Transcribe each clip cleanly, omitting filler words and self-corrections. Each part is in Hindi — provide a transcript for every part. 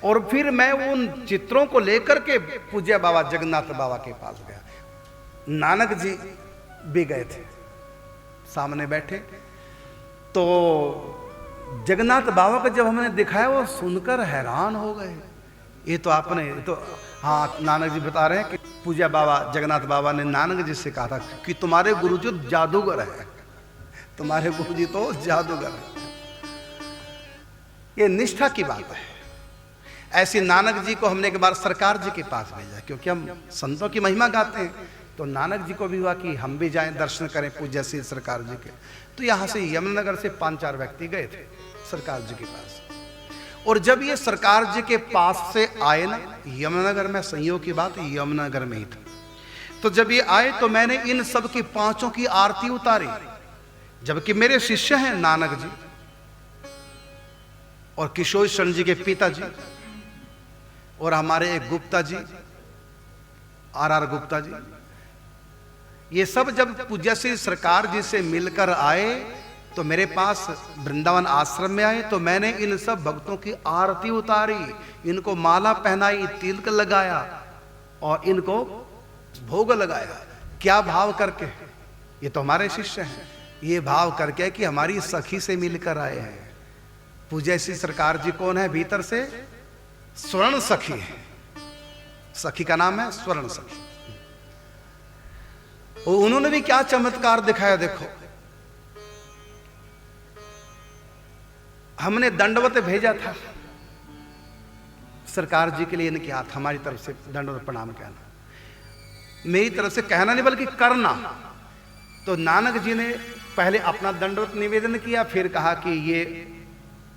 और फिर मैं उन चित्रों को लेकर के पूज्य बाबा जगन्नाथ बाबा के पास गया। नानक जी भी गए थे, सामने बैठे। तो जगन्नाथ बाबा को जब हमने दिखाया, वो सुनकर हैरान हो गए। ये तो आपने तो, हाँ, नानक जी बता रहे हैं कि पूज्य बाबा जगन्नाथ बाबा ने नानक जी से कहा था कि तुम्हारे गुरु जी जादूगर है, तुम्हारे गुरु जी तो जादूगर है। ये निष्ठा की बात है। ऐसे नानक जी को हमने एक बार सरकार जी के पास भेजा, क्योंकि हम संतों की महिमा गाते हैं। तो नानक जी को भी हुआ कि हम भी जाएं, दर्शन करें पूज्य श्री सरकार जी के। तो यहाँ से यमुनानगर से 5-4 व्यक्ति गए थे सरकार जी के पास। और जब ये सरकार जी के पास से आए ना, यमुनानगर में, संयोग की बात यमुनानगर में ही था। तो जब ये आए तो मैंने इन सब की 5 की आरती उतारी, जबकि मेरे शिष्य हैं नानक जी और किशोर शरण जी के पिताजी और हमारे एक गुप्ता जी, RR गुप्ता जी। ये सब जब पूज्य श्री सरकार जी से मिलकर आए तो मेरे पास वृंदावन आश्रम में आए। तो मैंने इन सब भक्तों की आरती उतारी, इनको माला पहनाई, तिलक लगाया और इनको भोग लगाया। क्या भाव करके? ये तो हमारे शिष्य हैं। ये भाव करके कि हमारी सखी से मिलकर आए हैं। पूज्य श्री सरकार जी कौन है? भीतर से स्वर्ण सखी है। सखी का नाम है स्वर्ण सखी। उन्होंने भी क्या चमत्कार दिखाया देखो। हमने दंडवत भेजा था सरकार जी के लिए, इनके हाथ हमारी तरफ से दंडवत प्रणाम कहना, मेरी तरफ से कहना नहीं बल्कि करना। तो नानक जी ने पहले अपना दंडवत निवेदन किया, फिर कहा कि ये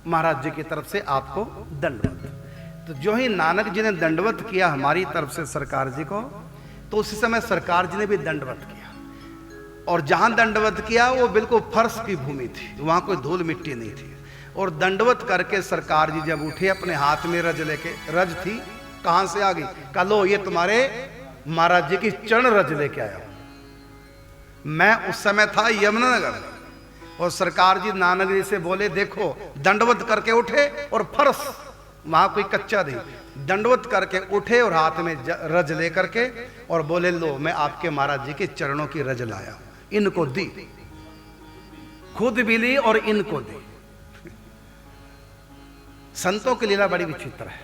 महाराज जी की तरफ से आपको दंडवत। तो जो ही नानक जी ने दंडवत किया हमारी तरफ से सरकार जी को, तो उसी समय सरकार जी ने भी दंडवत किया। और जहां दंडवत किया वो बिल्कुल फर्श की भूमि थी, वहां कोई धूल मिट्टी नहीं थी। और दंडवत करके सरकार जी जब उठे, अपने हाथ में रज लेके, रज थी, कहां से आ गई? कहा लो ये तुम्हारे महाराज जी की चरण रज लेके आया हूं। मैं उस समय था यमुनानगर और सरकार जी नानक जी से बोले देखो, दंडवत करके उठे और फर्श, वहां कोई कच्चा नहीं, दंडवत करके उठे और हाथ में रज लेकर के और बोले लो मैं आपके महाराज जी के चरणों की रज लाया हूं। इनको दी, खुद भी ली और इनको दी। संतों की लीला बड़ी विचित्र है।